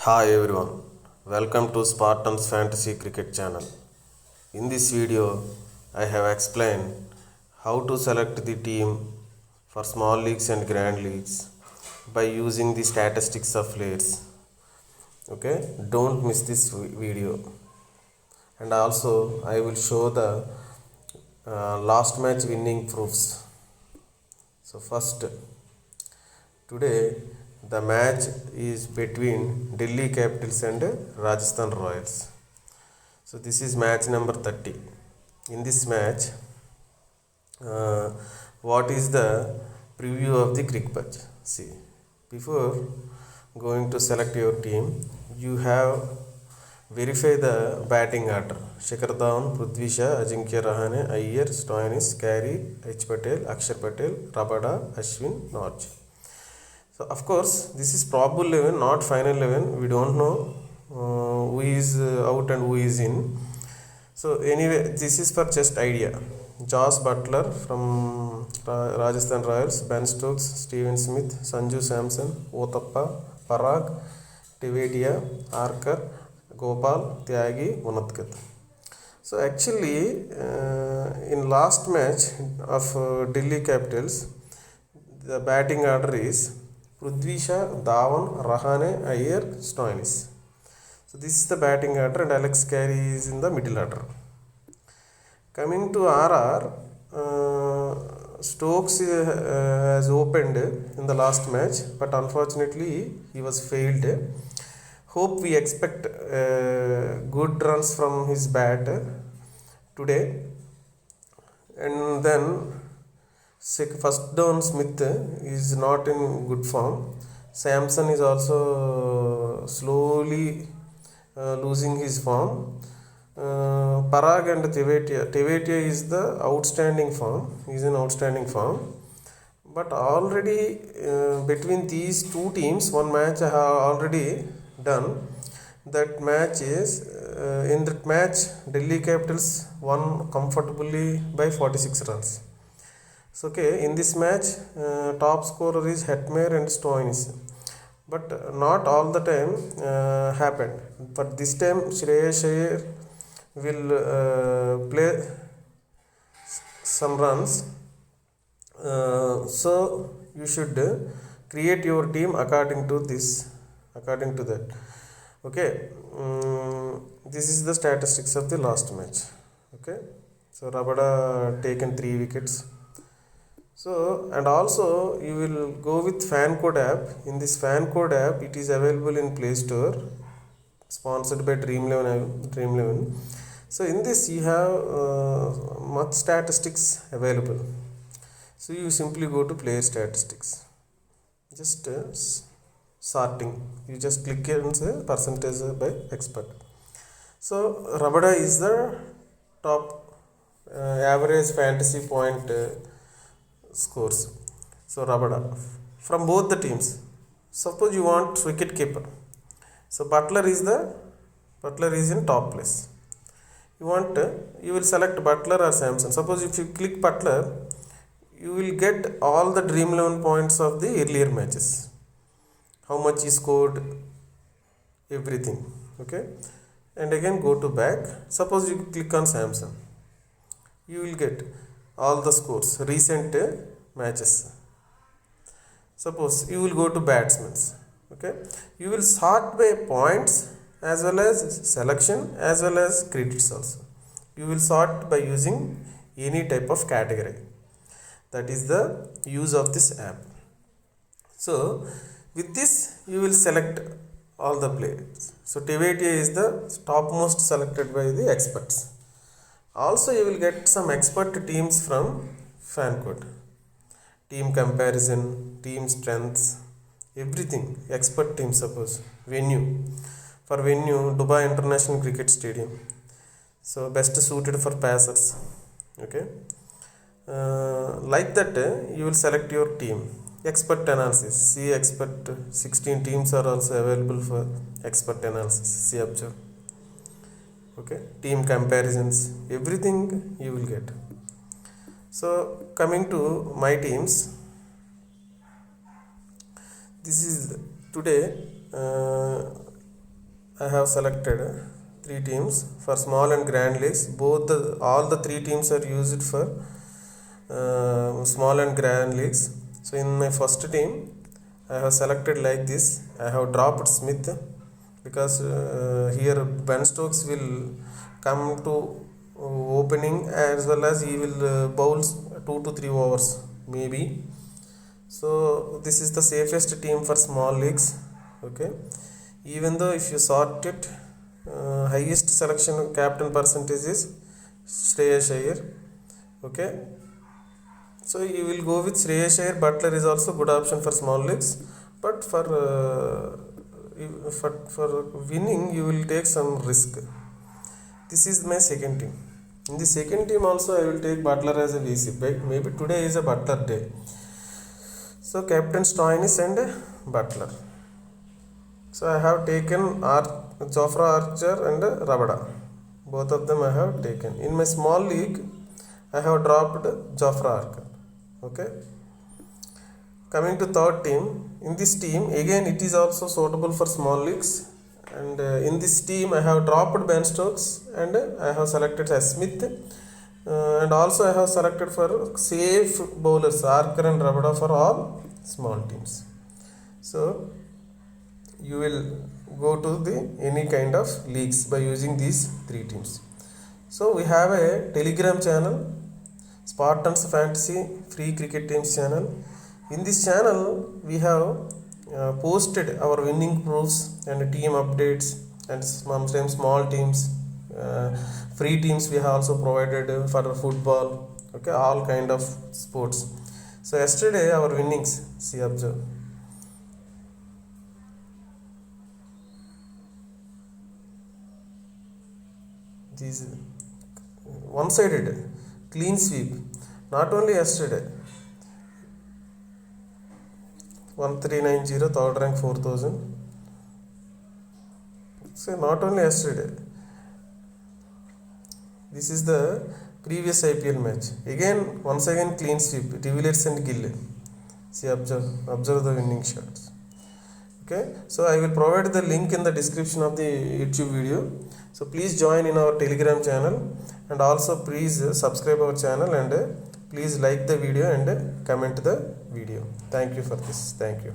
Hi everyone, welcome to Spartans Fantasy Cricket channel. In this video, I have explained how to select the team for small leagues and grand leagues by using the statistics of players. Okay, don't miss this video. And also, I will show the last match winning proofs. So first, today the match is between Delhi Capitals and Rajasthan Royals. So this is match number 30. In this match, what is the preview of the cricket match? See, before going to select your team, you have verify the batting order. Shikhar Dhawan, Prithvi Shaw, Ajinkya Rahane, Iyer, Stoinis, Carey, H. Patel, Akshar Patel, Rabada, Ashwin, Norge. So of course, this is probable 11, not final 11. We don't know who is out and who is in. So anyway, this is for just idea. Josh Butler from Rajasthan Royals, Ben Stokes, Steven Smith, Sanju Samson, Othappa, Parag, Tevetia, Archer, Gopal, Tyagi, Unadkat. So actually, in last match of Delhi Capitals, the batting order is Prithvi Shaw, Dhawan, Rahane, Iyer, Stoinis. So this is the batting order and Alex Carey is in the middle order. Coming to RR, Stokes has opened in the last match, but unfortunately he was failed. Hope we expect good runs from his bat today. And then first down Smith is not in good form. Samson is also slowly losing his form. Parag and Tevetia is the outstanding form. He is in outstanding form. But already between these two teams, one match I have already done. That match is in that match Delhi Capitals won comfortably by 46 runs. So okay, in this match top scorer is Hetmyer and Stoinis, but not all the time happened. But this time Shreyas Iyer will play some runs. So you should create your team according to that. Okay, this is the statistics of the last match. Okay, so Rabada taken 3 wickets. So and also you will go with fan code app. In this fan code app, it is available in Play Store, sponsored by Dream11. So in this you have much statistics available. So you simply go to player statistics, just sorting. You just click here and say percentage by expert. So Rabada is the top average fantasy point scores. So Rabada from both the teams. Suppose you want wicket keeper. So Butler is in top place. You will select Butler or Samson. Suppose if you click Butler, you will get all the Dream11 points of the earlier matches. How much he scored, everything. Okay, and again go to back. Suppose you click on Samson, you will get all the scores, recent matches. Suppose you will go to batsmen. Okay, you will sort by points as well as selection as well as credits also. You will sort by using any type of category. That is the use of this app. So with this you will select all the players. So Tevetia is the topmost selected by the experts. Also you will get some expert teams from fan code. Team comparison, team strengths, everything. Expert team, suppose venue. For venue, Dubai International Cricket Stadium. So best suited for passers. Okay. Like that you will select your team. Expert analysis. See expert 16 teams are also available for expert analysis. See observe. Okay, team comparisons, everything you will get. So coming to my teams, this is today I have selected three teams for small and grand leagues. All the three teams are used for small and grand leagues. So in my first team I have selected like this. I have dropped Smith because here Ben Stokes will come to opening, as well as he will bowl 2 to 3 overs maybe. So this is the safest team for small leagues. Okay, even though if you sort it, highest selection captain percentage is Shreyas Iyer. Okay, so you will go with Shreyas Iyer. Butler is also good option for small leagues, but for winning you will take some risk. This is my second team. In the second team also I will take Butler as a VC. Maybe today is a Butler day. So captain Stoinis and Butler. So I have taken Jofra Archer and Rabada. Both of them I have taken. In my small league I have dropped Jofra Archer. Okay. Coming to third team. In this team again it is also suitable for small leagues. And in this team I have dropped Ben Stokes and I have selected as Smith, and also I have selected for safe bowlers Archer and Rabada for all small teams. So you will go to the any kind of leagues by using these three teams. So we have a Telegram channel, Spartans Fantasy Free Cricket Teams channel. In this channel we have posted our winning proofs and team updates, and sometimes small teams, free teams we have also provided for football. Okay, all kind of sports. So yesterday our winnings, see, observe. These one-sided clean sweep. Not only yesterday, 1390, third rank 4000. So not only yesterday, this is the previous IPL match. Again, once again clean sweep, De Villiers and Gill. See, observe the winning shots. Okay, so I will provide the link in the description of the YouTube video. So please join in our Telegram channel, and also please subscribe our channel, and please like the video and comment the video. Thank you for this. Thank you.